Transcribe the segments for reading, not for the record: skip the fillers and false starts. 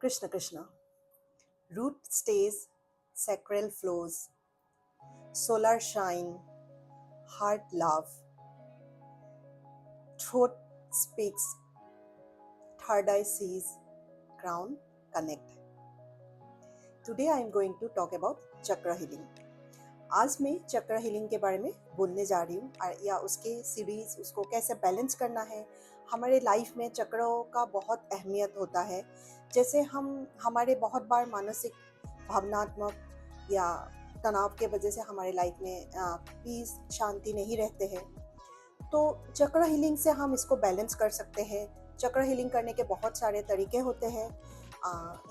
Krishna Krishna. Root stays, sacral flows, solar shine, heart love, throat speaks, third eye sees, crown connect. Today I am going to talk about chakra healing. आज मैं चक्र healing के बारे में बोलने जा रही हूँ या उसके सीरीज उसको कैसे बैलेंस करना है। हमारे लाइफ में चक्रों का बहुत अहमियत होता है। जैसे हम हमारे बहुत बार मानसिक भावनात्मक या तनाव के वजह से हमारे लाइफ में पीस शांति नहीं रहते हैं, तो चक्र हीलिंग से हम इसको बैलेंस कर सकते हैं। चक्र हीलिंग करने के बहुत सारे तरीके होते हैं।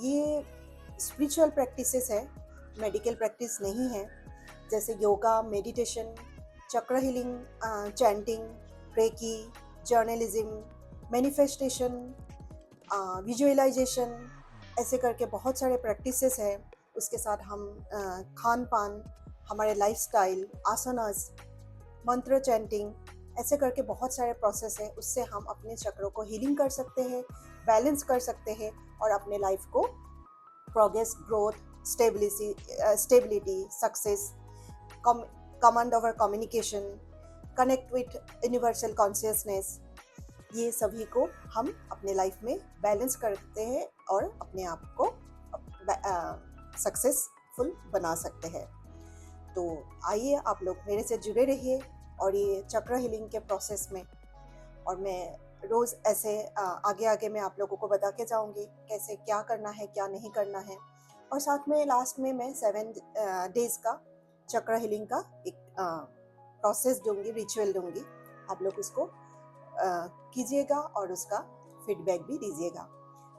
ये स्पिरिचुअल प्रैक्टिसेस है, मेडिकल प्रैक्टिस नहीं है। जैसे yoga, meditation, chakra healing, chanting, reiki, journalism, manifestation, visualisation, ऐसे करके बहुत सारे प्रैक्टिसेस है। उसके साथ हम खान पान, हमारे लाइफस्टाइल, आसनास, मंत्र चैंटिंग, ऐसे करके बहुत सारे प्रोसेस है। उससे हम अपने चक्रों को हीलिंग कर सकते हैं, बैलेंस कर सकते हैं और अपने लाइफ को progress, growth, stability, success, command over communication, connect with universal consciousness, ये सभी को हम अपने लाइफ में बैलेंस करते हैं और अपने आप को सक्सेसफुल बना सकते हैं। तो आइए आप लोग मेरे से जुड़े रहिए और ये चक्र हीलिंग के प्रोसेस में, और मैं रोज़ ऐसे आगे आगे मैं आप लोगों को बता के जाऊँगी कैसे क्या करना है, क्या नहीं करना है। और साथ में लास्ट में मैं 7 डेज़ का चक्र हीलिंग का एक प्रोसेस दूंगी, रिचुअल दूंगी। आप लोग उसको कीजिएगा और उसका फीडबैक भी दीजिएगा।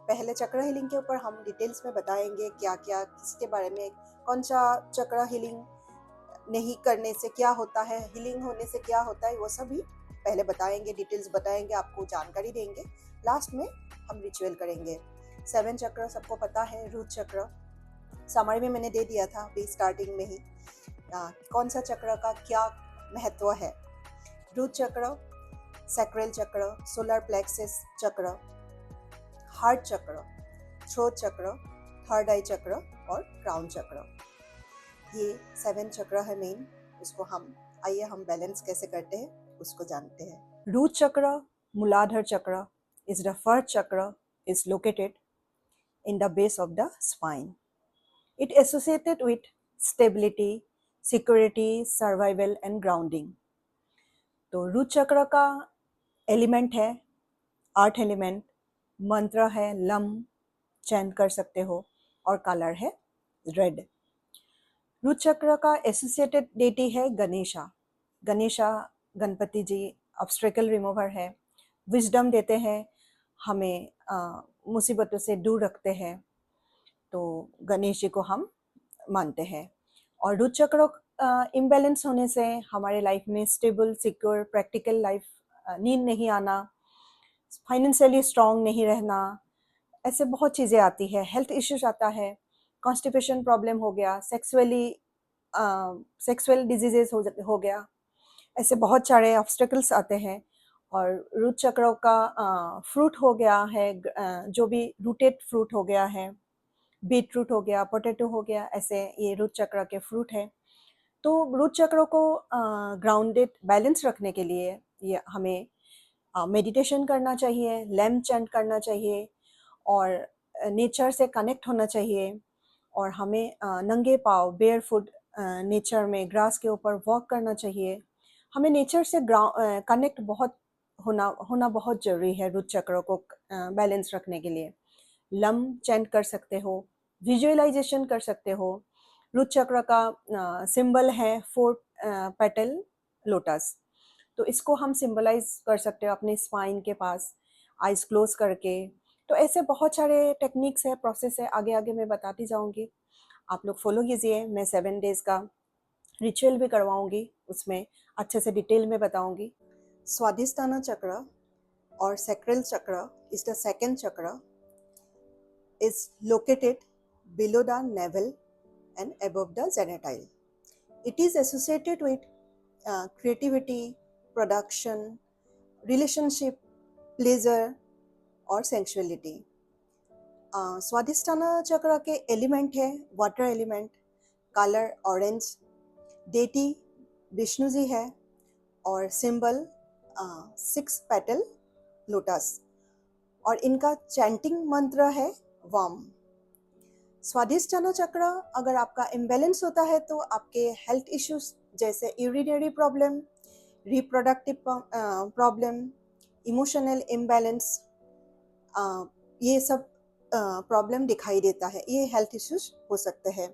पहले चक्र हीलिंग के ऊपर हम डिटेल्स में बताएंगे क्या क्या, किसके बारे में, कौन सा चक्र हीलिंग नहीं करने से क्या होता है, हीलिंग होने से क्या होता है, वो सभी पहले बताएंगे, डिटेल्स बताएंगे, आपको जानकारी देंगे। लास्ट में हम रिचुअल करेंगे। 7 चक्र सबको पता है। रूट चक्र समरी में मैंने दे दिया था अभी स्टार्टिंग में ही, कौन सा चक्र का क्या महत्व है। रूट चक्र, सैक्रल चक्र, सोलर प्लेक्सस चक्र, हार्ट चक्र, थ्रोट चक्र, थर्ड आई चक्र और क्राउन चक्र, ये 7 चक्र है मेन। उसको आइए हम बैलेंस कैसे करते हैं उसको जानते हैं। रूट चक्र, मूलाधार चक्र, इज द फर्स्ट चक्र, is located in the base of the spine. It associated with stability, security, survival and grounding. तो रूट चक्र का एलिमेंट है आर्थ एलिमेंट, मंत्र है लम, चैंट कर सकते हो, और कलर है रेड। रूट चक्र का एसोसिएटेड डेटी है गणेशा। गणेशा गणपति जी ऑब्स्ट्रेकल रिमूवर है, विजडम देते हैं, हमें मुसीबतों से दूर रखते हैं, तो गणेश जी को हम मानते हैं। और रूट चक्र इम्बैलेंस होने से हमारे लाइफ में स्टेबल, सिक्योर, प्रैक्टिकल लाइफ, नींद नहीं आना, फाइनेंशियली स्ट्रांग नहीं रहना, ऐसे बहुत चीज़ें आती है। हेल्थ इश्यूज आता है, कॉन्स्टिपेशन प्रॉब्लम हो गया, सेक्सुअल डिजीजेस हो गया, ऐसे बहुत सारे ऑब्स्टेकल्स आते हैं। और रूट चक्रों का फ्रूट हो गया है, जो भी रूटेड फ्रूट हो गया है, बीट रूट हो गया, पोटैटो हो गया, ऐसे ये रूट चक्र के फ्रूट है। तो रूट चक्रों को ग्राउंडेड, बैलेंस रखने के लिए ये हमें मेडिटेशन करना चाहिए, लैम्प चैंट करना चाहिए और नेचर से कनेक्ट होना चाहिए। और हमें नंगे पाँव, बेयर फुट नेचर में ग्रास के ऊपर वॉक करना चाहिए। हमें नेचर से कनेक्ट होना बहुत ज़रूरी है रूट चक्रों को बैलेंस रखने के लिए। लम चैंट कर सकते हो, विजुअलाइजेशन कर सकते हो। रूट चक्र का सिंबल है 4 पेटल लोटस, तो इसको हम सिंबलाइज कर सकते हो अपने स्पाइन के पास, आइज क्लोज करके। तो ऐसे बहुत सारे टेक्निक्स है, प्रोसेस है, आगे आगे मैं बताती जाऊंगी। आप लोग फॉलो कीजिए। मैं 7 डेज का रिचुअल भी करवाऊंगी, उसमें अच्छे से डिटेल में बताऊंगी। स्वादिष्टाना चक्र और सैक्रल चक्र इज द सेकेंड चक्र, is located below the navel and above the zenithal. It is associated with creativity, production, relationship, pleasure or sensuality. Swadhisthana chakra के एलिमेंट है water element, colour orange, deity Vishnu ji है और सिंबल 6 पेटल लोटस और इनका chanting मंत्र है वाम। स्वादिष्टाना चक्र अगर आपका इम्बैलेंस होता है तो आपके हेल्थ इश्यूज जैसे urinary problem, reproductive problem, emotional imbalance, ये सब प्रॉब्लम दिखाई देता है, ये हेल्थ इश्यूज हो सकते हैं।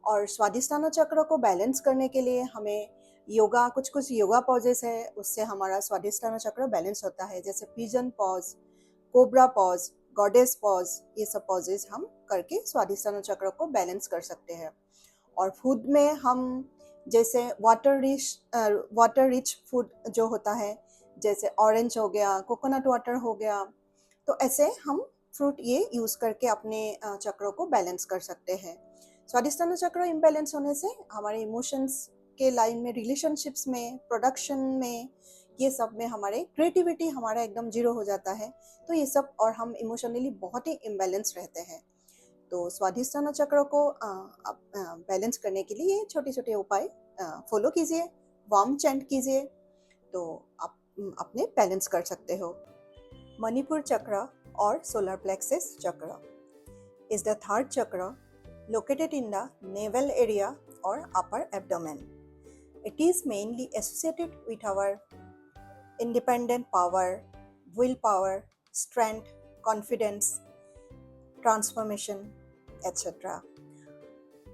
और स्वादिष्टाना चक्र को बैलेंस करने के लिए हमें योगा, कुछ कुछ योगा पॉजेस है, उससे हमारा स्वादिष्टाना चक्र बैलेंस होता है, जैसे pigeon pause, cobra pause, goddess pause, ये सब पॉजेस हम करके स्वादिष्टाना चक्र को बैलेंस कर सकते हैं। और फूड में हम जैसे वाटर रिच फूड जो होता है, जैसे ऑरेंज हो गया, कोकोनट वाटर हो गया, तो ऐसे हम फ्रूट ये यूज़ करके अपने चक्रों को बैलेंस कर सकते हैं। स्वादिष्टाना चक्र इम्बैलेंस होने से हमारे इमोशंस के लाइन में, रिलेशनशिप्स में, प्रोडक्शन में, ये सब में हमारे क्रिएटिविटी हमारा एकदम जीरो हो जाता है। तो ये सब, और हम इमोशनली बहुत ही इम्बैलेंस रहते हैं। तो स्वादिष्टाना चक्र को बैलेंस करने के लिए छोटे छोटे उपाय फॉलो कीजिए, वार्म चैंट कीजिए, तो आप अपने बैलेंस कर सकते हो। मणिपुर चक्र और सोलर प्लेक्सस चक्र is the third chakra located in the navel area or upper abdomen. It is mainly associated with our independent power, willpower, strength, confidence, transformation, etc.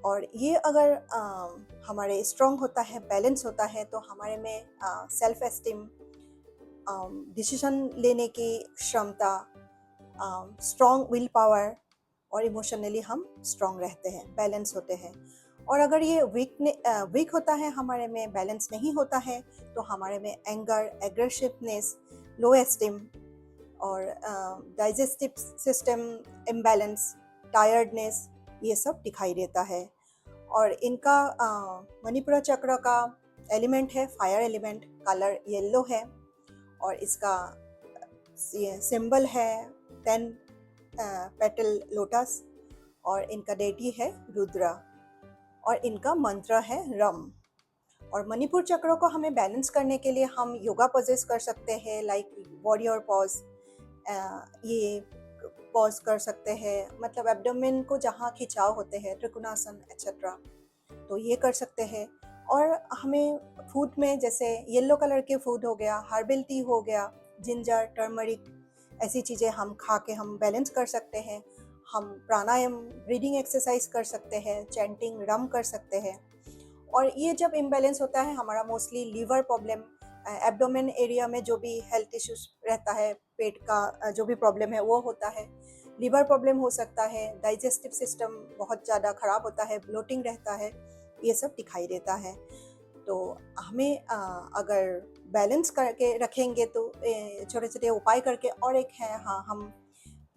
और ये अगर हमारे स्ट्रॉन्ग होता है, बैलेंस होता है, तो हमारे में सेल्फ एस्टीम, डिसीजन लेने की क्षमता, स्ट्रॉन्ग विल पावर और इमोशनली हम स्ट्रॉन्ग रहते हैं, बैलेंस होते हैं। और अगर ये वीक होता है, हमारे में बैलेंस नहीं होता है, तो हमारे में एंगर, एग्रेसिवनेस, लो एस्टीम और डाइजेस्टिव सिस्टम इम्बैलेंस, टायर्डनेस, ये सब दिखाई देता है। और इनका मणिपुर चक्र का एलिमेंट है फायर एलिमेंट, कलर येलो है और इसका सिंबल है 10 पेटल लोटस और इनका डेटी है रुद्रा और इनका मंत्र है रम। और मणिपुर चक्र को हमें बैलेंस करने के लिए हम योगा पोजेस कर सकते हैं, लाइक वॉरियर पॉज, ये पॉज कर सकते हैं, मतलब एब्डोमेन को जहाँ खिंचाव होते हैं, त्रिकोणासन एक्सेट्रा, तो ये कर सकते हैं। और हमें फूड में जैसे येलो कलर के फूड हो गया, हर्बल टी हो गया, जिंजर, टर्मरिक, ऐसी चीज़ें हम खा के हम बैलेंस कर सकते हैं। हम प्राणायाम, ब्रीदिंग एक्सरसाइज कर सकते हैं, चैंटिंग, रम कर सकते हैं। और ये जब इम्बैलेंस होता है, हमारा mostly liver problem, abdomen area में जो भी हेल्थ इश्यूज रहता है, पेट का जो भी प्रॉब्लम है वो होता है, लीवर प्रॉब्लम हो सकता है, डाइजेस्टिव सिस्टम बहुत ज़्यादा ख़राब होता है, ब्लोटिंग रहता है, ये सब दिखाई देता है। तो हमें अगर बैलेंस करके रखेंगे तो छोटे छोटे उपाय करके, और एक है, हाँ, हम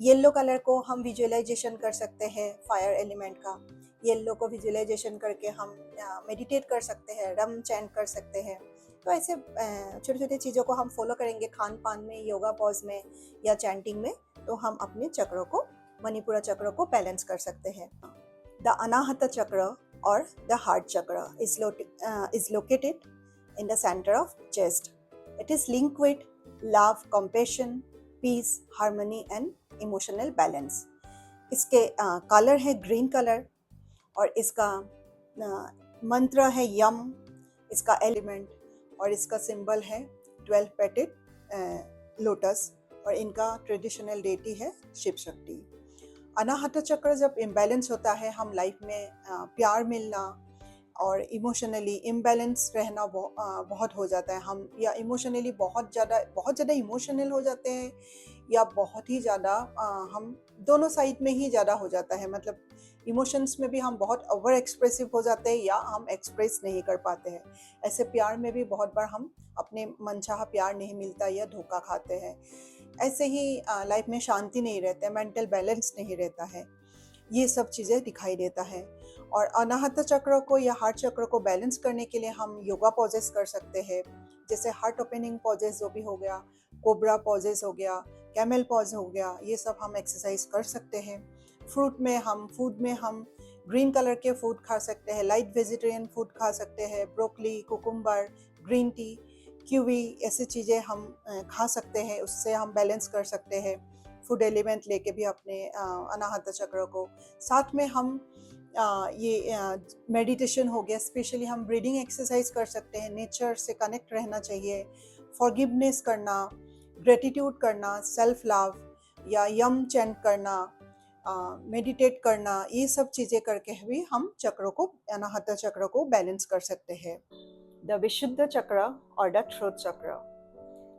येलो कलर को हम विजुअलाइजेशन कर सकते हैं, फायर एलिमेंट का येलो को विजुअलाइजेशन करके हम मेडिटेट कर सकते हैं, रम चैंट कर सकते हैं। तो ऐसे छोटे छोटे चीज़ों को हम फॉलो करेंगे खान पान में, योगा पॉज में या चैंटिंग में, तो हम अपने चक्रों को, मणिपुर चक्र को बैलेंस कर सकते हैं। द अनाहत चक्र or the heart chakra is located in the center of chest. It is linked with love, compassion, peace, harmony and emotional balance. इसके कलर है ग्रीन कलर और इसका मंत्र है यम, इसका एलिमेंट और इसका सिंबल है 12 पेटेड लोटस और इनका ट्रेडिशनल डेटी है शिव शक्ति। अनाहत चक्र जब इम्बैलेंस होता है, हम लाइफ में प्यार मिलना और इमोशनली इम्बैलेंस रहना बहुत हो जाता है, हम या इमोशनली बहुत ज़्यादा इमोशनल हो जाते हैं या बहुत ही ज़्यादा हम दोनों साइड में ही ज़्यादा हो जाता है, मतलब इमोशंस में भी हम बहुत ओवर एक्सप्रेसिव हो जाते हैं या हम एक्सप्रेस नहीं कर पाते हैं। ऐसे प्यार में भी बहुत बार हम अपने मनचाहा प्यार नहीं मिलता या धोखा खाते हैं। ऐसे ही लाइफ में शांति नहीं रहता है, मेंटल बैलेंस नहीं रहता है, ये सब चीज़ें दिखाई देता है। और अनाहत चक्र को या हार्ट चक्र को बैलेंस करने के लिए हम योगा पॉजेस कर सकते हैं, जैसे हार्ट ओपनिंग पॉजेस जो भी हो गया, कोबरा पॉजेस हो गया, कैमल पॉज हो गया, ये सब हम एक्सरसाइज कर सकते हैं। फूड में हम ग्रीन कलर के फूड खा सकते हैं, लाइट वेजिटेरियन फूड खा सकते हैं, broccoli, cucumber, green tea, kiwi, ऐसी चीज़ें हम खा सकते हैं। उससे हम बैलेंस कर सकते हैं फूड एलिमेंट लेके भी अपने अनाहत चक्र को। साथ में हम ये मेडिटेशन हो गया, स्पेशली हम ब्रीदिंग एक्सरसाइज कर सकते हैं। नेचर से कनेक्ट रहना चाहिए, फॉरगिवनेस करना, ग्रेटिट्यूड करना, सेल्फ लव या यम चैंट करना, मेडिटेट करना, ये सब चीज़ें करके भी हम चक्रों को, अनाहत चक्र को बैलेंस कर सकते हैं। द विशुद्ध चक्र और द थ्रोट चक्र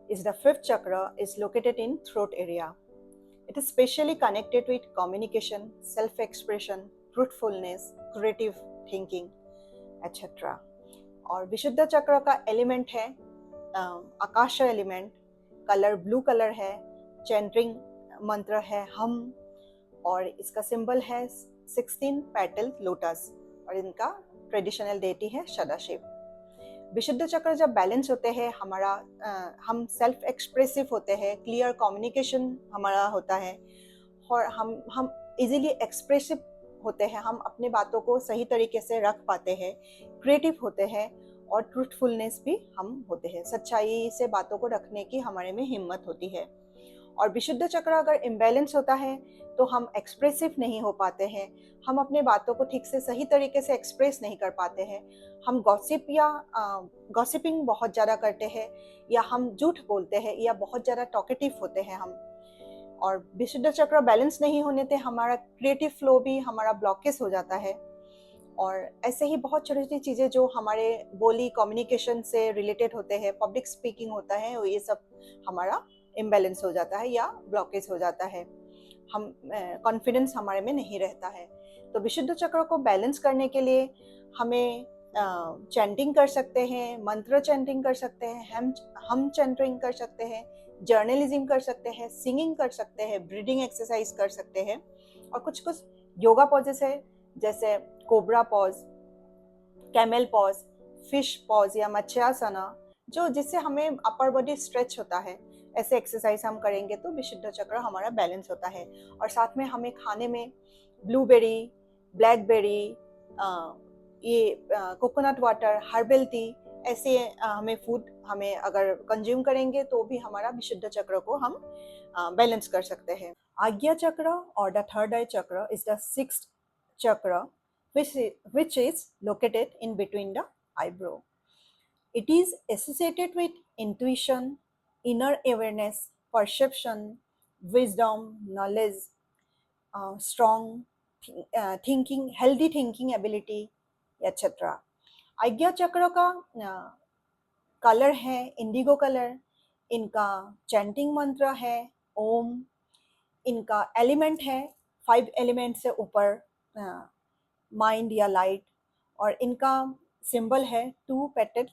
is the fifth chakra, is located in throat area. It is specially connected with communication, self-expression, truthfulness, creative thinking, etc. और विशुद्ध चक्र का एलिमेंट है आकाश एलिमेंट, कलर ब्लू कलर है, चैंटिंग मंत्र है हम, और इसका सिंबल है 16 पेटल लोटस, और इनका ट्रेडिशनल डेटी है सदाशिव। विशुद्ध चक्र जब बैलेंस होते हैं, हम सेल्फ एक्सप्रेसिव होते हैं, क्लियर कम्युनिकेशन हमारा होता है, और हम इजीली एक्सप्रेसिव होते हैं, हम अपने बातों को सही तरीके से रख पाते हैं, क्रिएटिव होते हैं, और ट्रूथफुलनेस भी हम होते हैं, सच्चाई से बातों को रखने की हमारे में हिम्मत होती है। और विशुद्ध चक्र अगर इम्बैलेंस होता है तो हम एक्सप्रेसिव नहीं हो पाते हैं, हम अपने बातों को ठीक से सही तरीके से एक्सप्रेस नहीं कर पाते हैं, हम गॉसिपिंग बहुत ज़्यादा करते हैं, या हम झूठ बोलते हैं, या बहुत ज़्यादा टॉकेटिव होते हैं हम। और विशुद्ध चक्र बैलेंस नहीं होने से हमारा क्रिएटिव फ्लो भी हमारा ब्लॉकेज हो जाता है। और ऐसे ही बहुत छोटी छोटी चीज़ें जो हमारे बोली कम्युनिकेशन से रिलेटेड होते हैं, पब्लिक स्पीकिंग होता है, ये सब हमारा इम्बैलेंस हो जाता है या ब्लॉकेज हो जाता है, हम कॉन्फिडेंस हमारे में नहीं रहता है। तो विशुद्ध चक्र को बैलेंस करने के लिए हमें चैंटिंग कर सकते हैं, मंत्र चैंटिंग कर सकते हैं, हम चैंटिंग कर सकते हैं, जर्नलिज्म कर सकते हैं, सिंगिंग कर सकते हैं, ब्रीदिंग एक्सरसाइज कर सकते हैं, और कुछ कुछ योगा पॉजेस है जैसे cobra pause, camel pause, fish pause या मत्स्यासना, जिससे हमें अपर बॉडी स्ट्रेच होता है। ऐसे एक्सरसाइज हम करेंगे तो विशुद्ध चक्र हमारा बैलेंस होता है। और साथ में हमें खाने में ब्लूबेरी, ब्लैकबेरी, ये कोकोनट वाटर, हर्बल टी, ऐसे हमें फूड हमें अगर कंज्यूम करेंगे तो भी हमारा विशुद्ध चक्र को हम बैलेंस कर सकते हैं। आज्ञा चक्र और द थर्ड आई चक्र इज द सिक्स्थ चक्र which is located in between the eyebrow. It is associated with intuition, inner awareness, perception, wisdom, knowledge, strong thinking, healthy thinking ability, etc. आज्ञा चक्र का कलर है इंडिगो कलर, इनका chanting मंत्र है ओम, इनका एलिमेंट है 5 एलिमेंट से ऊपर माइंड या लाइट, और इनका सिंबल है 2 पेटल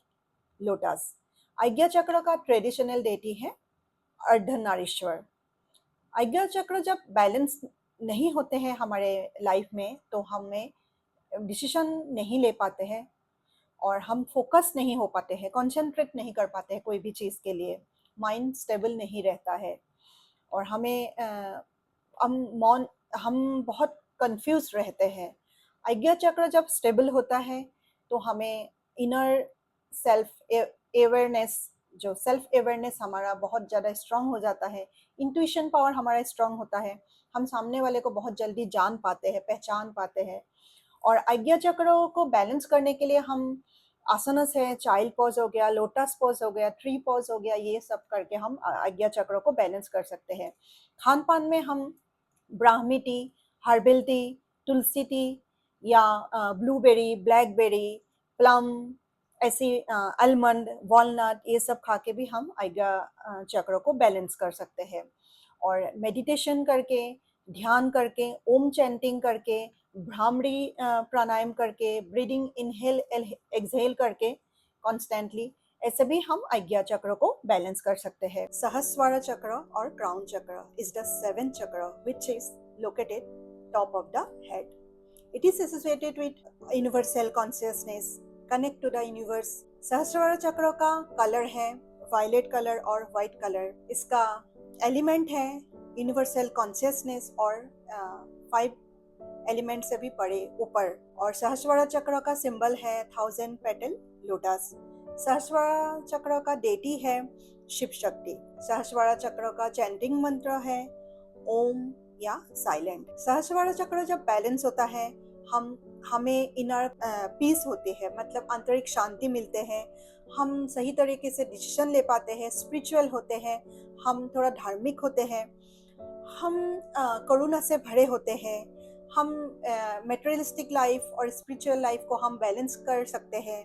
लोटस। आज्ञा चक्र का ट्रेडिशनल डेटी है अर्धनारीश्वर। आज्ञा चक्र जब बैलेंस नहीं होते हैं हमारे लाइफ में तो हमें डिसीजन नहीं ले पाते हैं, और हम फोकस नहीं हो पाते हैं, कंसंट्रेट नहीं कर पाते हैं कोई भी चीज़ के लिए, माइंड स्टेबल नहीं रहता है, और हम बहुत कंफ्यूज रहते हैं। आज्ञा चक्र जब स्टेबल होता है तो हमें इनर सेल्फ अवेयरनेस हमारा बहुत ज़्यादा स्ट्रांग हो जाता है, इंट्यूशन पावर हमारा स्ट्रांग होता है, हम सामने वाले को बहुत जल्दी जान पाते हैं, पहचान पाते हैं। और आज्ञा चक्रों को बैलेंस करने के लिए हम आसनस है, चाइल्ड पॉज हो गया, लोटस पॉज हो गया, ट्री पॉज हो गया, ये सब करके हम आज्ञा चक्रों को बैलेंस कर सकते हैं। खान पान में हम ब्राह्मी टी, हर्बल टी, तुलसी टी, या ब्लूबेरी, ब्लैकबेरी, प्लम, ऐसी आलमंड, वॉलनट, ये सब खा के भी हम आज्ञा चक्र को बैलेंस कर सकते हैं। और मेडिटेशन करके, ध्यान करके, ओम चैंटिंग करके, भ्रामरी प्राणायाम करके, ब्रीदिंग इनहेल एक्सहेल करके कॉन्स्टेंटली, ऐसे भी हम आज्ञा चक्र को बैलेंस कर सकते हैं। सहस्रार चक्र और क्राउन चक्र इज द 7th चक्र which is located top of the head. It is associated with universal consciousness, connect to the universe. सहस्रार चक्र का कलर है वायलेट कलर और व्हाइट कलर, इसका एलिमेंट है यूनिवर्सल कॉन्शियसनेस और 5 एलिमेंट से भी परे ऊपर। और सहस्त्रधारा चक्र का सिंबल है 1000 पेटल लोटस। सहस्त्रधारा चक्र का देती है शिव शक्ति। सहस्त्रधारा चक्र का चैंटिंग मंत्र है ओम या साइलेंट। सहस्त्रधारा चक्र जब बैलेंस होता है हमें इनर पीस होती है, मतलब आंतरिक शांति मिलते हैं, हम सही तरीके से डिसीजन ले पाते हैं, स्पिरिचुअल होते हैं, हम थोड़ा धार्मिक होते हैं, हम करुणा से भरे होते हैं, हम मटेरियलिस्टिक लाइफ और स्पिरिचुअल लाइफ को हम बैलेंस कर सकते हैं,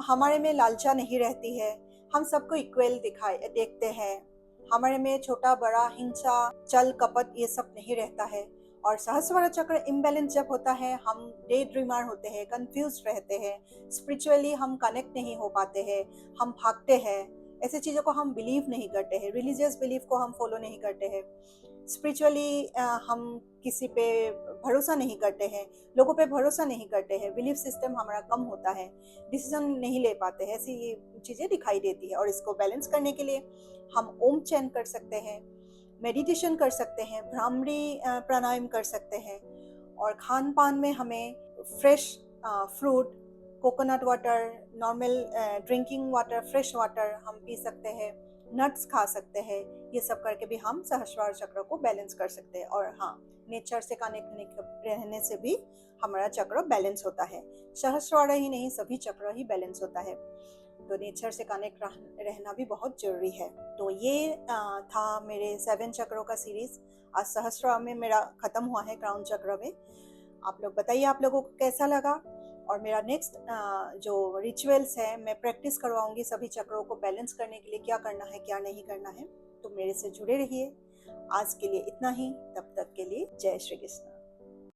हमारे में लालचा नहीं रहती है, हम सबको इक्वल देखते हैं, हमारे में छोटा बड़ा हिंसा चल कपट ये सब नहीं रहता है। और सहस्त्रधारा चक्र इम्बैलेंस जब होता है हम डे ड्रीमर होते हैं, कंफ्यूज रहते हैं, स्पिरिचुअली हम कनेक्ट नहीं हो पाते हैं, हम भागते हैं, ऐसे चीज़ों को हम बिलीव नहीं करते हैं, रिलीजियस बिलीफ को हम फॉलो नहीं करते हैं, स्पिरिचुअली हम किसी पे भरोसा नहीं करते हैं, लोगों पे भरोसा नहीं करते हैं, बिलीफ सिस्टम हमारा कम होता है, डिसीजन नहीं ले पाते हैं, ऐसी ये चीज़ें दिखाई देती है। और इसको बैलेंस करने के लिए हम ओम चैंट कर सकते हैं, मेडिटेशन कर सकते हैं, भ्रामरी प्राणायाम कर सकते हैं। और खान पान में हमें fresh fruit, coconut water, normal drinking water, fresh water हम पी सकते हैं, नट्स खा सकते हैं। ये सब करके भी हम सहस्त्रधारा चक्र को बैलेंस कर सकते हैं। और हाँ, नेचर से कनेक्ट रहने से भी हमारा चक्र बैलेंस होता है। सहस्त्रधारा ही नहीं, सभी चक्र ही बैलेंस होता है, तो नेचर से कनेक्ट रहना भी बहुत जरूरी है। तो ये था मेरे 7 चक्रों का सीरीज। आज सहस्त्रधारा में मेरा खत्म हुआ है, क्राउन चक्र में। आप लोग बताइए आप लोगों को कैसा लगा। और मेरा नेक्स्ट जो रिचुअल्स है मैं प्रैक्टिस करवाऊंगी सभी चक्रों को बैलेंस करने के लिए, क्या करना है क्या नहीं करना है। तो मेरे से जुड़े रहिए। आज के लिए इतना ही, तब तक के लिए जय श्री कृष्ण।